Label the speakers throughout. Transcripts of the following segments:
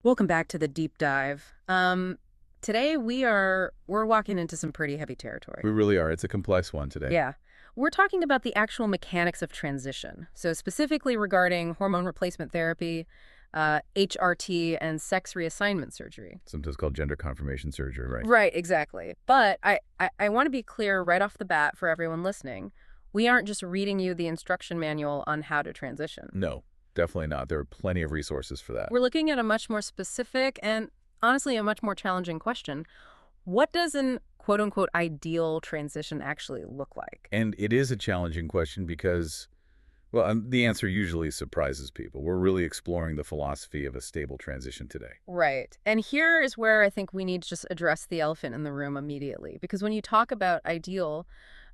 Speaker 1: Welcome back to the deep dive. Today we're walking into some pretty heavy territory.
Speaker 2: We really are. It's a complex one today.
Speaker 1: Yeah. We're talking about the actual mechanics of transition. So specifically regarding hormone replacement therapy, HRT, and sex reassignment surgery.
Speaker 2: Sometimes called gender confirmation surgery, right?
Speaker 1: Right, exactly. But I want to be clear right off the bat for everyone listening. We aren't just reading you the instruction manual on how to transition.
Speaker 2: No, definitely not. There are plenty of resources for that.
Speaker 1: We're looking at a much more specific and honestly a much more challenging question. What does an quote-unquote ideal transition actually look like?
Speaker 2: And it is a challenging question because, well, the answer usually surprises people. We're really exploring the philosophy of a stable transition today.
Speaker 1: Right. And here is where I think we need to just address the elephant in the room immediately. Because when you talk about ideal,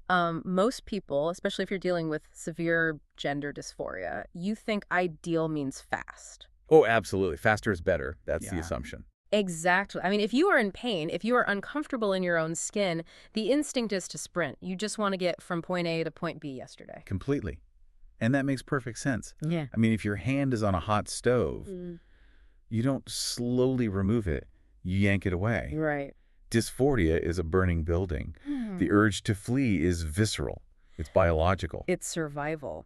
Speaker 1: most people, especially if you're dealing with severe gender dysphoria, you think ideal means fast.
Speaker 2: Oh, absolutely. Faster is better. That's the
Speaker 1: Yeah.
Speaker 2: assumption.
Speaker 1: Exactly. I mean, if you are in pain, if you are uncomfortable in your own skin, the instinct is to sprint. You just want to get from point A to point B yesterday.
Speaker 2: Completely. And that makes perfect sense.
Speaker 1: Yeah.
Speaker 2: I mean, if your hand is on a hot stove, you don't slowly remove it. You yank it away.
Speaker 1: Right.
Speaker 2: Dysphoria is a burning building. The urge to flee is visceral. It's biological.
Speaker 1: It's survival.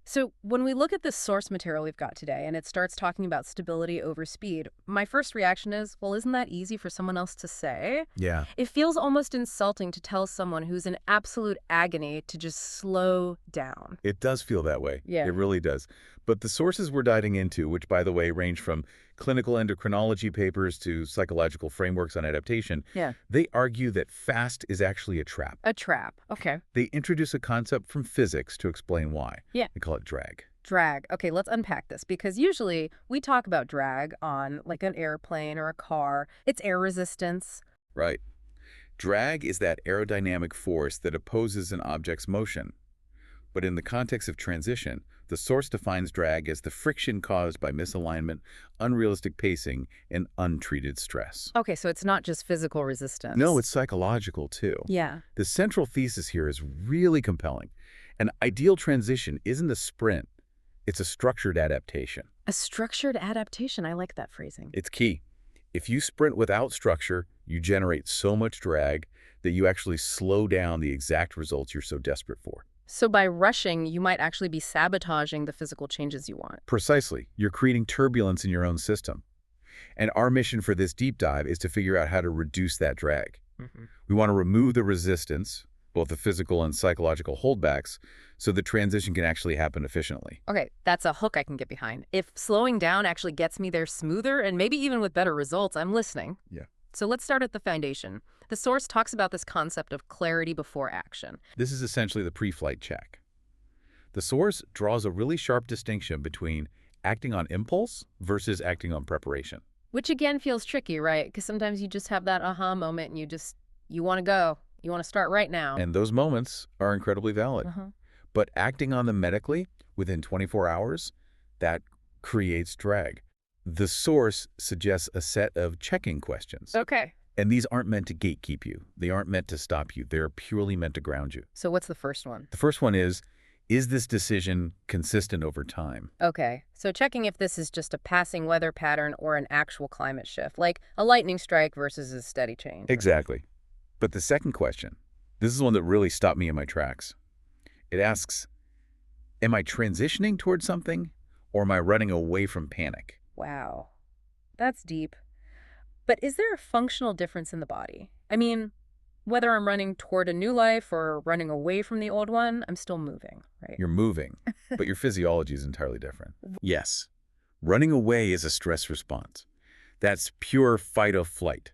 Speaker 1: So when we look at the source material we've got today and it starts talking about stability over speed, my first reaction is, well, isn't that easy for someone else to say?
Speaker 2: Yeah.
Speaker 1: It feels almost insulting to tell someone who's in absolute agony to just slow down.
Speaker 2: It does feel that way.
Speaker 1: Yeah.
Speaker 2: It really does. But the sources we're diving into, which, by the way, range from clinical endocrinology papers to psychological frameworks on adaptation,
Speaker 1: Yeah.
Speaker 2: they argue that fast is actually a trap.
Speaker 1: A trap. Okay.
Speaker 2: They introduce a concept from physics to explain why.
Speaker 1: Yeah.
Speaker 2: They call it drag.
Speaker 1: Drag. Okay, let's unpack this because usually we talk about drag on like an airplane or a car. It's air resistance.
Speaker 2: Right. Drag is that aerodynamic force that opposes an object's motion. But in the context of transition, the source defines drag as the friction caused by misalignment, unrealistic pacing, and untreated stress.
Speaker 1: Okay, so it's not just physical resistance.
Speaker 2: No, it's psychological too.
Speaker 1: Yeah.
Speaker 2: The central thesis here is really compelling. An ideal transition isn't a sprint, it's a structured adaptation.
Speaker 1: A structured adaptation. I like that phrasing.
Speaker 2: It's key. If you sprint without structure, you generate so much drag that you actually slow down the exact results you're so desperate for.
Speaker 1: So by rushing, you might actually be sabotaging the physical changes you want.
Speaker 2: Precisely. You're creating turbulence in your own system. And our mission for this deep dive is to figure out how to reduce that drag. We want to remove the resistance, both the physical and psychological holdbacks, so the transition can actually happen efficiently.
Speaker 1: Okay, that's a hook I can get behind. If slowing down actually gets me there smoother and maybe even with better results, I'm listening.
Speaker 2: Yeah.
Speaker 1: So let's start at the foundation. The source talks about this concept of clarity before action.
Speaker 2: This is essentially the pre-flight check. The source draws a really sharp distinction between acting on impulse versus acting on preparation.
Speaker 1: Which again feels tricky, right? Because sometimes you just have that aha moment and you want to go. You want to start right now.
Speaker 2: And those moments are incredibly valid. But acting on them medically within 24 hours, that creates drag. The source suggests a set of checking questions.
Speaker 1: Okay.
Speaker 2: And these aren't meant to gatekeep you. They aren't meant to stop you. They're purely meant to ground you.
Speaker 1: So what's the first one?
Speaker 2: The first one is this decision consistent over time?
Speaker 1: Okay, so checking if this is just a passing weather pattern or an actual climate shift, like a lightning strike versus a steady change.
Speaker 2: Exactly. But the second question, this is one that really stopped me in my tracks. It asks, am I transitioning towards something or am I running away from panic?
Speaker 1: Wow, that's deep. But is there a functional difference in the body? I mean, whether I'm running toward a new life or running away from the old one, I'm still moving, right?
Speaker 2: You're moving, but your physiology is entirely different. Yes, running away is a stress response. That's pure fight or flight.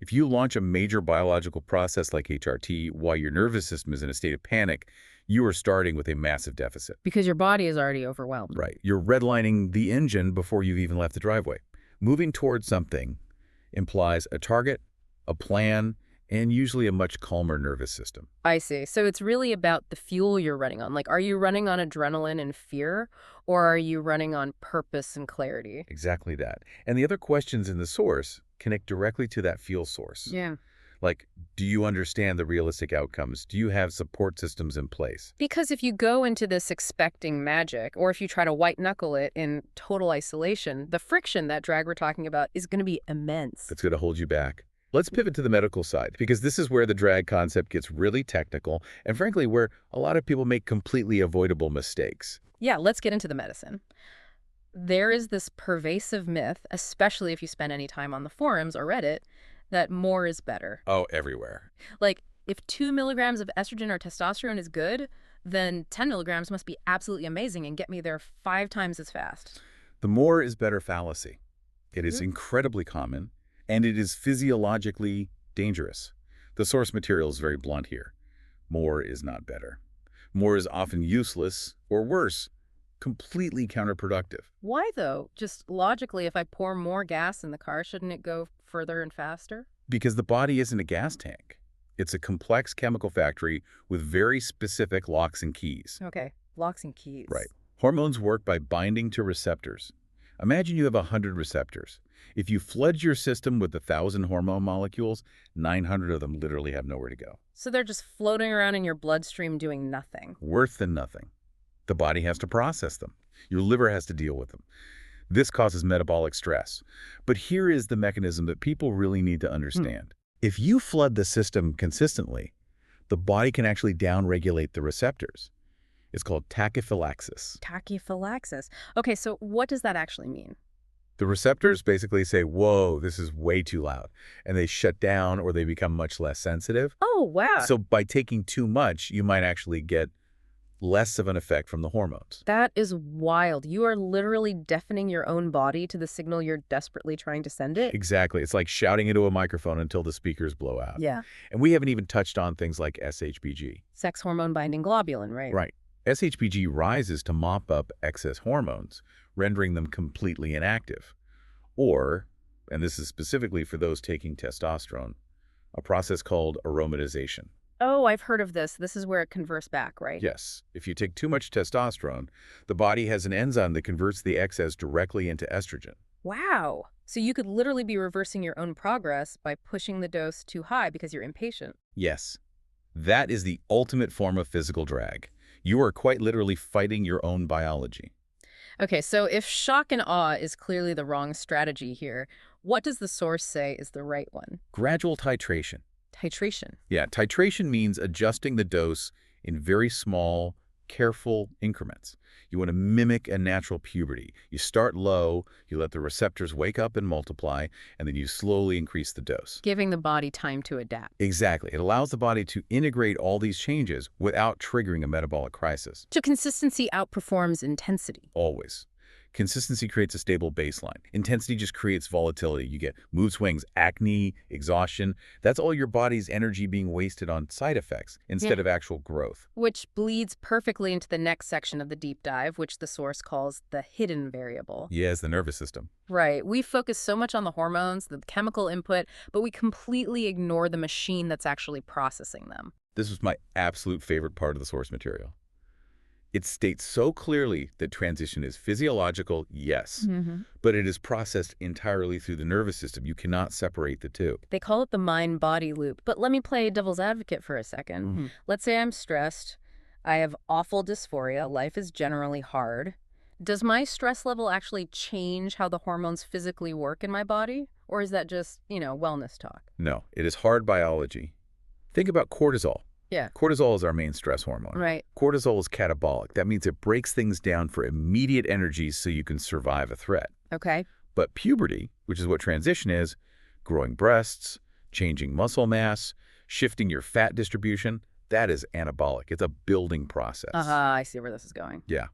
Speaker 2: If you launch a major biological process like HRT while your nervous system is in a state of panic, you are starting with a massive deficit.
Speaker 1: Because your body is already overwhelmed.
Speaker 2: Right. You're redlining the engine before you've even left the driveway. Moving towards something implies a target, a plan, and usually a much calmer nervous system.
Speaker 1: I see. So it's really about the fuel you're running on. Like, are you running on adrenaline and fear, or are you running on purpose and clarity?
Speaker 2: Exactly that. And the other questions in the source connect directly to that fuel source.
Speaker 1: Yeah.
Speaker 2: Like, do you understand the realistic outcomes? Do you have support systems in place?
Speaker 1: Because if you go into this expecting magic, or if you try to white-knuckle it in total isolation, the friction that drag we're talking about is going to be immense.
Speaker 2: That's going to hold you back. Let's pivot to the medical side, because this is where the drag concept gets really technical, and frankly, where a lot of people make completely avoidable mistakes.
Speaker 1: Yeah, let's get into the medicine. There is this pervasive myth, especially if you spend any time on the forums or Reddit, that more is better.
Speaker 2: Oh, everywhere.
Speaker 1: Like, if 2 milligrams of estrogen or testosterone is good, then 10 milligrams must be absolutely amazing and get me there 5 times as fast.
Speaker 2: The more is better fallacy. It is
Speaker 1: Mhm.
Speaker 2: incredibly common, and it is physiologically dangerous. The source material is very blunt here. More is not better. More is often useless, or worse, completely counterproductive.
Speaker 1: Why, though? Just logically, if I pour more gas in the car, shouldn't it go further and faster?
Speaker 2: Because the body isn't a gas tank. It's a complex chemical factory with very specific locks and keys.
Speaker 1: Okay, locks and keys.
Speaker 2: Right. Hormones work by binding to receptors. Imagine you have 100 receptors. If you flood your system with 1,000 hormone molecules, 900 of them literally have nowhere to go.
Speaker 1: So they're just floating around in your bloodstream doing nothing.
Speaker 2: Worse than nothing. The body has to process them. Your liver has to deal with them. This causes metabolic stress. But here is the mechanism that people really need to understand. If you flood the system consistently, the body can actually downregulate the receptors. It's called tachyphylaxis.
Speaker 1: Tachyphylaxis. Okay, so what does that actually mean?
Speaker 2: The receptors basically say, whoa, this is way too loud, and they shut down or they become much less sensitive.
Speaker 1: Oh, wow.
Speaker 2: So by taking too much, you might actually get less of an effect from the hormones.
Speaker 1: That is wild. You are literally deafening your own body to the signal you're desperately trying to send it.
Speaker 2: Exactly. It's like shouting into a microphone until the speakers blow out.
Speaker 1: Yeah.
Speaker 2: And we haven't even touched on things like SHBG.
Speaker 1: Sex hormone binding globulin, right?
Speaker 2: Right. SHBG rises to mop up excess hormones, rendering them completely inactive. Or, and this is specifically for those taking testosterone, a process called aromatization.
Speaker 1: Oh, I've heard of this. This is where it converts back, right?
Speaker 2: Yes, if you take too much testosterone, the body has an enzyme that converts the excess directly into estrogen.
Speaker 1: Wow. So you could literally be reversing your own progress by pushing the dose too high because you're impatient.
Speaker 2: Yes, that is the ultimate form of physical drag. You are quite literally fighting your own biology.
Speaker 1: Okay, so if shock and awe is clearly the wrong strategy here, what does the source say is the right one?
Speaker 2: Gradual titration.
Speaker 1: Titration.
Speaker 2: Yeah, titration means adjusting the dose in very small, careful increments. You want to mimic a natural puberty. You start low, you let the receptors wake up and multiply, and then you slowly increase the dose.
Speaker 1: Giving the body time to adapt.
Speaker 2: Exactly. It allows the body to integrate all these changes without triggering a metabolic crisis.
Speaker 1: So consistency outperforms intensity.
Speaker 2: Always. Consistency creates a stable baseline. Intensity just creates volatility. You get mood swings, acne, exhaustion. That's all your body's energy being wasted on side effects instead of actual growth.
Speaker 1: Which bleeds perfectly into the next section of the deep dive, which the source calls the hidden variable.
Speaker 2: Yes, the nervous system.
Speaker 1: Right. We focus so much on the hormones, the chemical input, but we completely ignore the machine that's actually processing them.
Speaker 2: This was my absolute favorite part of the source material. It states so clearly that transition is physiological, yes, but it is processed entirely through the nervous system. You cannot separate the two.
Speaker 1: They call it the mind-body loop. But let me play devil's advocate for a second. Let's say I'm stressed. I have awful dysphoria. Life is generally hard. Does my stress level actually change how the hormones physically work in my body? Or is that just, wellness talk?
Speaker 2: No, it is hard biology. Think about cortisol.
Speaker 1: Yeah.
Speaker 2: Cortisol is our main stress hormone.
Speaker 1: Right.
Speaker 2: Cortisol is catabolic. That means it breaks things down for immediate energy so you can survive a threat.
Speaker 1: Okay.
Speaker 2: But puberty, which is what transition is, growing breasts, changing muscle mass, shifting your fat distribution, that is anabolic. It's a building process.
Speaker 1: I see where this is going.
Speaker 2: Yeah.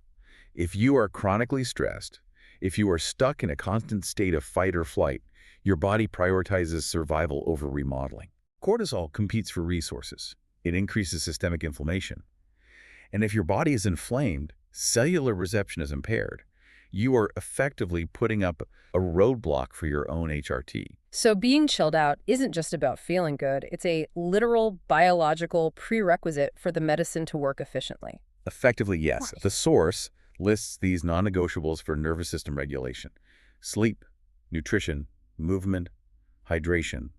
Speaker 2: If you are chronically stressed, if you are stuck in a constant state of fight or flight, your body prioritizes survival over remodeling. Cortisol competes for resources. It increases systemic inflammation. And if your body is inflamed, cellular reception is impaired. You are effectively putting up a roadblock for your own HRT.
Speaker 1: So being chilled out isn't just about feeling good. It's a literal biological prerequisite for the medicine to work efficiently.
Speaker 2: Effectively, yes.
Speaker 1: Right.
Speaker 2: The source lists these non-negotiables for nervous system regulation: sleep, nutrition, movement, hydration,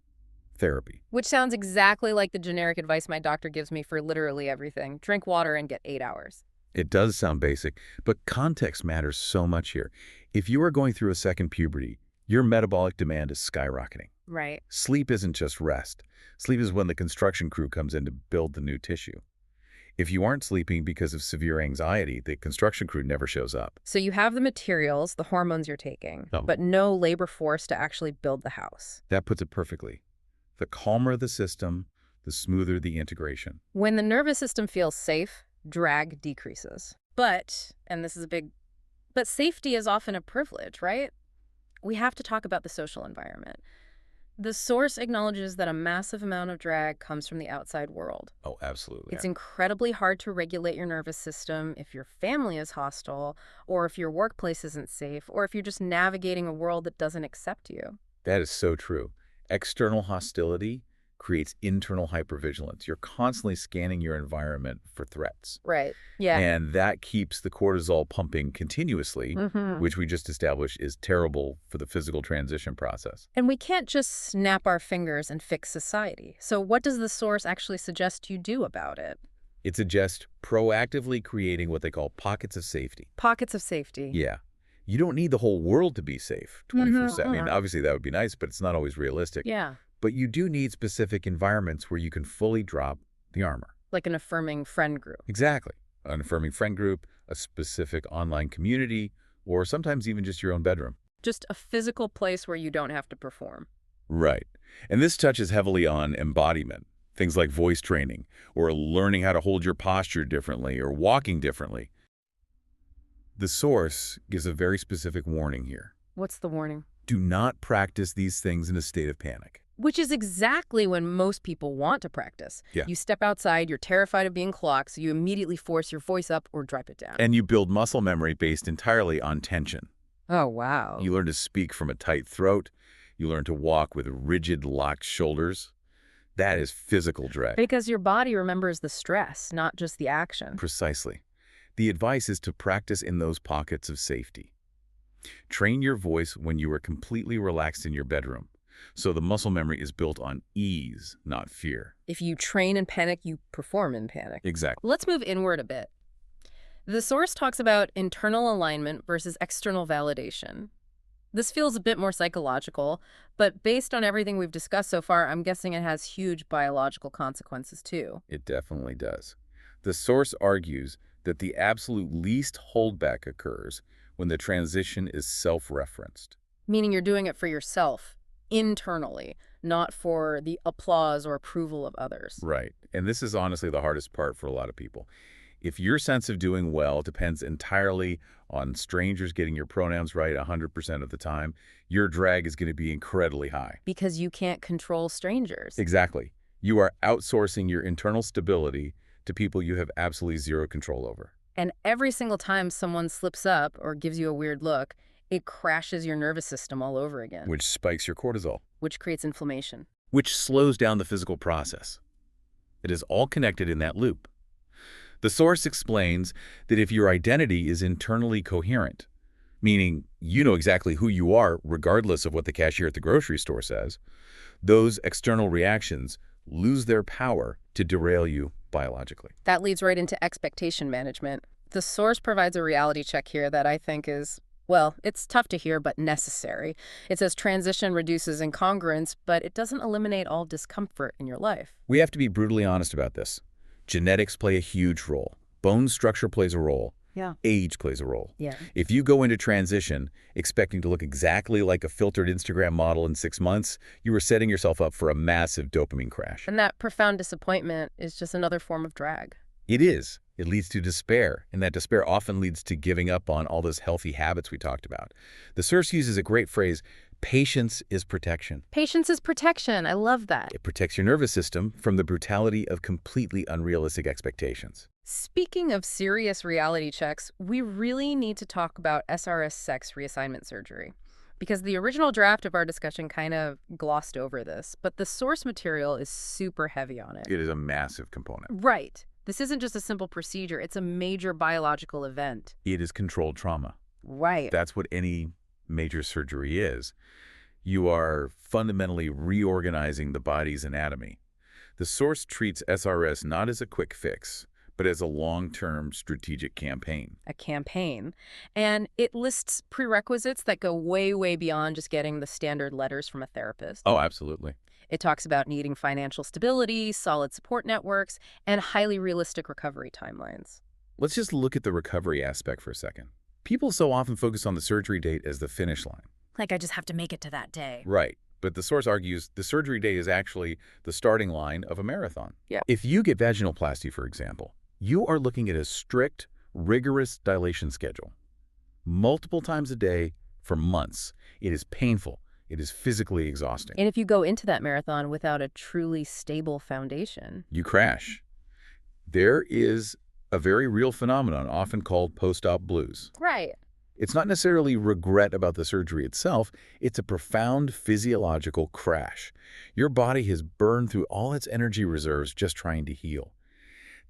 Speaker 2: Therapy.
Speaker 1: Which sounds exactly like the generic advice my doctor gives me for literally everything. Drink water and get 8 hours.
Speaker 2: It does sound basic, but context matters so much here. If you are going through a second puberty, your metabolic demand is skyrocketing.
Speaker 1: Right.
Speaker 2: Sleep isn't just rest. Sleep is when the construction crew comes in to build the new tissue. If you aren't sleeping because of severe anxiety, the construction crew never shows up.
Speaker 1: So you have the materials, the hormones you're taking,
Speaker 2: Oh.
Speaker 1: but no labor force to actually build the house.
Speaker 2: That puts it perfectly. The calmer the system, the smoother the integration.
Speaker 1: When the nervous system feels safe, drag decreases. And this is a big, but safety is often a privilege, right? We have to talk about the social environment. The source acknowledges that a massive amount of drag comes from the outside world.
Speaker 2: Oh, absolutely.
Speaker 1: It's incredibly hard to regulate your nervous system if your family is hostile, or if your workplace isn't safe, or if you're just navigating a world that doesn't accept you.
Speaker 2: That is so true. External hostility creates internal hypervigilance. You're constantly scanning your environment for threats.
Speaker 1: Right. Yeah.
Speaker 2: And that keeps the cortisol pumping continuously, which we just established is terrible for the physical transition process.
Speaker 1: And we can't just snap our fingers and fix society. So what does the source actually suggest you do about it?
Speaker 2: It suggests proactively creating what they call pockets of safety.
Speaker 1: Pockets of safety.
Speaker 2: Yeah. You don't need the whole world to be safe 24/7. I mean, obviously that would be nice, but it's not always realistic.
Speaker 1: Yeah.
Speaker 2: But you do need specific environments where you can fully drop the armor.
Speaker 1: Like an affirming friend group.
Speaker 2: Exactly. An affirming friend group, a specific online community, or sometimes even just your own bedroom.
Speaker 1: Just a physical place where you don't have to perform.
Speaker 2: Right. And this touches heavily on embodiment, things like voice training, or learning how to hold your posture differently, or walking differently. The source gives a very specific warning here.
Speaker 1: What's the warning?
Speaker 2: Do not practice these things in a state of panic.
Speaker 1: Which is exactly when most people want to practice.
Speaker 2: Yeah.
Speaker 1: You step outside, you're terrified of being clocked, so you immediately force your voice up or drop it down.
Speaker 2: And you build muscle memory based entirely on tension.
Speaker 1: Oh, wow.
Speaker 2: You learn to speak from a tight throat. You learn to walk with rigid, locked shoulders. That is physical drag.
Speaker 1: Because your body remembers the stress, not just the action.
Speaker 2: Precisely. The advice is to practice in those pockets of safety. Train your voice when you are completely relaxed in your bedroom. So the muscle memory is built on ease, not fear.
Speaker 1: If you train in panic, you perform in panic.
Speaker 2: Exactly.
Speaker 1: Let's move inward a bit. The source talks about internal alignment versus external validation. This feels a bit more psychological, but based on everything we've discussed so far, I'm guessing it has huge biological consequences too.
Speaker 2: It definitely does. The source argues that the absolute least holdback occurs when the transition is self-referenced.
Speaker 1: Meaning you're doing it for yourself, internally, not for the applause or approval of others.
Speaker 2: Right. And this is honestly the hardest part for a lot of people. If your sense of doing well depends entirely on strangers getting your pronouns right 100% of the time, your drag is going to be incredibly high.
Speaker 1: Because you can't control strangers.
Speaker 2: Exactly. You are outsourcing your internal stability to people you have absolutely zero control over.
Speaker 1: And every single time someone slips up or gives you a weird look, it crashes your nervous system all over again.
Speaker 2: Which spikes your cortisol.
Speaker 1: Which creates inflammation.
Speaker 2: Which slows down the physical process. It is all connected in that loop. The source explains that if your identity is internally coherent, meaning you know exactly who you are regardless of what the cashier at the grocery store says, those external reactions lose their power to derail you biologically.
Speaker 1: That leads right into expectation management. The source provides a reality check here that I think is, well, it's tough to hear, but necessary. It says transition reduces incongruence, but it doesn't eliminate all discomfort in your life.
Speaker 2: We have to be brutally honest about this. Genetics play a huge role. Bone structure plays a role.
Speaker 1: Yeah.
Speaker 2: Age plays a role.
Speaker 1: Yeah.
Speaker 2: If you go into transition expecting to look exactly like a filtered Instagram model in 6 months, you are setting yourself up for a massive dopamine crash.
Speaker 1: And that profound disappointment is just another form of drag.
Speaker 2: It is. It leads to despair, and that despair often leads to giving up on all those healthy habits we talked about. The source uses a great phrase, patience is protection.
Speaker 1: Patience is protection. I love that.
Speaker 2: It protects your nervous system from the brutality of completely unrealistic expectations.
Speaker 1: Speaking of serious reality checks, we really need to talk about SRS sex reassignment surgery. Because the original draft of our discussion kind of glossed over this, but the source material is super heavy on it.
Speaker 2: It is a massive component.
Speaker 1: Right. This isn't just a simple procedure. It's a major biological event.
Speaker 2: It is controlled trauma.
Speaker 1: Right.
Speaker 2: That's what any major surgery is. You are fundamentally reorganizing the body's anatomy. The source treats SRS not as a quick fix, but as a long-term strategic campaign.
Speaker 1: A campaign. And it lists prerequisites that go way, way beyond just getting the standard letters from a therapist.
Speaker 2: Oh, absolutely.
Speaker 1: It talks about needing financial stability, solid support networks, and highly realistic recovery timelines.
Speaker 2: Let's just look at the recovery aspect for a second. People so often focus on the surgery date as the finish line.
Speaker 1: Like, I just have to make it to that day.
Speaker 2: Right. But the source argues the surgery day is actually the starting line of a marathon.
Speaker 1: Yeah.
Speaker 2: If you get vaginoplasty, for example, you are looking at a strict, rigorous dilation schedule. Multiple times a day for months. It is painful. It is physically exhausting.
Speaker 1: And if you go into that marathon without a truly stable foundation,
Speaker 2: You crash. There is a very real phenomenon often called post-op blues.
Speaker 1: right.
Speaker 2: It's not necessarily regret about the surgery itself, it's a profound physiological crash. Your body has burned through all its energy reserves just trying to heal.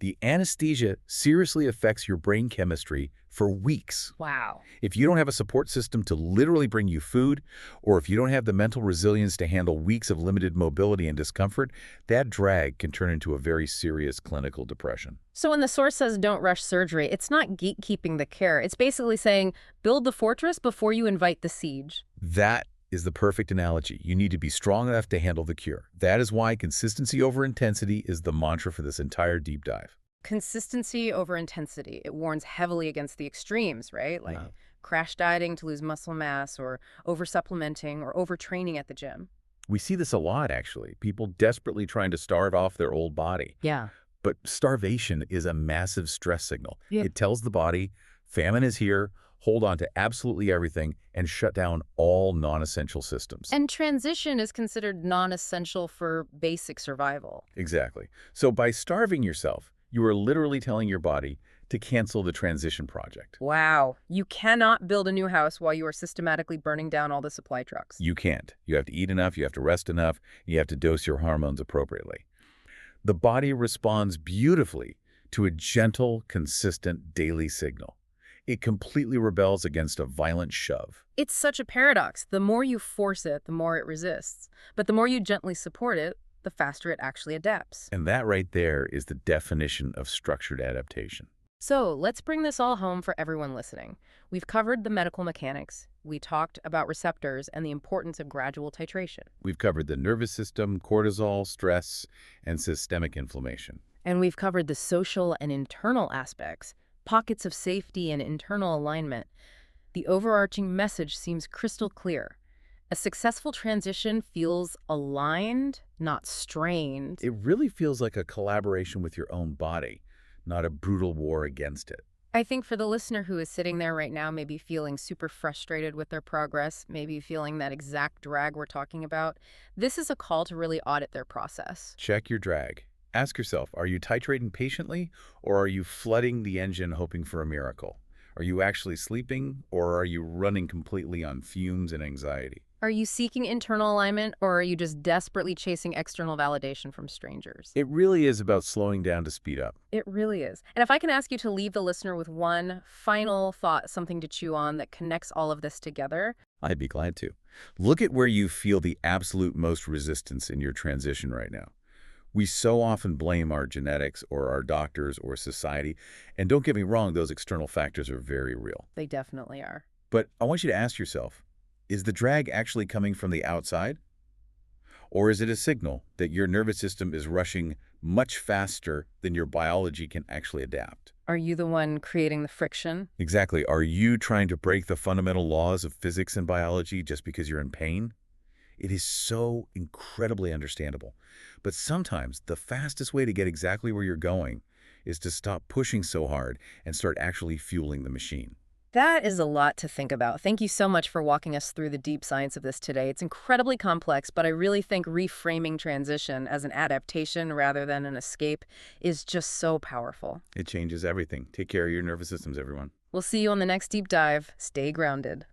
Speaker 2: The anesthesia seriously affects your brain chemistry for weeks.
Speaker 1: Wow.
Speaker 2: If you don't have a support system to literally bring you food, or if you don't have the mental resilience to handle weeks of limited mobility and discomfort, that drag can turn into a very serious clinical depression.
Speaker 1: So when the source says don't rush surgery, it's not gatekeeping the care. It's basically saying build the fortress before you invite the siege.
Speaker 2: That is the perfect analogy. You need to be strong enough to handle the cure. That is why consistency over intensity is the mantra for this entire deep dive.
Speaker 1: Consistency over intensity. It warns heavily against the extremes, right? Like
Speaker 2: Yeah.
Speaker 1: crash dieting to lose muscle mass, or over-supplementing, or overtraining at the gym.
Speaker 2: We see this a lot, actually. People desperately trying to starve off their old body.
Speaker 1: Yeah.
Speaker 2: But starvation is a massive stress signal.
Speaker 1: Yeah.
Speaker 2: It tells the body, famine is here, hold on to absolutely everything, and shut down all non-essential systems.
Speaker 1: And transition is considered non-essential for basic survival.
Speaker 2: Exactly. So by starving yourself, you are literally telling your body to cancel the transition project.
Speaker 1: Wow. You cannot build a new house while you are systematically burning down all the supply trucks.
Speaker 2: You can't. You have to eat enough, you have to rest enough, you have to dose your hormones appropriately. The body responds beautifully to a gentle, consistent daily signal. It completely rebels against a violent shove.
Speaker 1: It's such a paradox. The more you force it, the more it resists. But the more you gently support it, the faster it actually adapts.
Speaker 2: And that right there is the definition of structured adaptation.
Speaker 1: So let's bring this all home for everyone listening. We've covered the medical mechanics. We talked about receptors and the importance of gradual titration.
Speaker 2: We've covered the nervous system, cortisol, stress, and systemic inflammation.
Speaker 1: And we've covered the social and internal aspects, pockets of safety and internal alignment. The overarching message seems crystal clear. A successful transition feels aligned, not strained.
Speaker 2: It really feels like a collaboration with your own body, not a brutal war against it.
Speaker 1: I think for the listener who is sitting there right now, maybe feeling super frustrated with their progress, maybe feeling that exact drag we're talking about, this is a call to really audit their process.
Speaker 2: Check your drag. Ask yourself, are you titrating patiently, or are you flooding the engine hoping for a miracle? Are you actually sleeping, or are you running completely on fumes and anxiety?
Speaker 1: Are you seeking internal alignment, or are you just desperately chasing external validation from strangers?
Speaker 2: It really is about slowing down to speed up.
Speaker 1: It really is. And if I can ask you to leave the listener with one final thought, something to chew on that connects all of this together.
Speaker 2: I'd be glad to. Look at where you feel the absolute most resistance in your transition right now. We so often blame our genetics or our doctors or society, and don't get me wrong, those external factors are very real.
Speaker 1: They definitely are.
Speaker 2: But I want you to ask yourself, is the drag actually coming from the outside? Or is it a signal that your nervous system is rushing much faster than your biology can actually adapt?
Speaker 1: Are you the one creating the friction?
Speaker 2: Exactly. Are you trying to break the fundamental laws of physics and biology just because you're in pain? It is so incredibly understandable. But sometimes the fastest way to get exactly where you're going is to stop pushing so hard and start actually fueling the machine.
Speaker 1: That is a lot to think about. Thank you so much for walking us through the deep science of this today. It's incredibly complex, but I really think reframing transition as an adaptation rather than an escape is just so powerful.
Speaker 2: It changes everything. Take care of your nervous systems, everyone.
Speaker 1: We'll see you on the next deep dive. Stay grounded.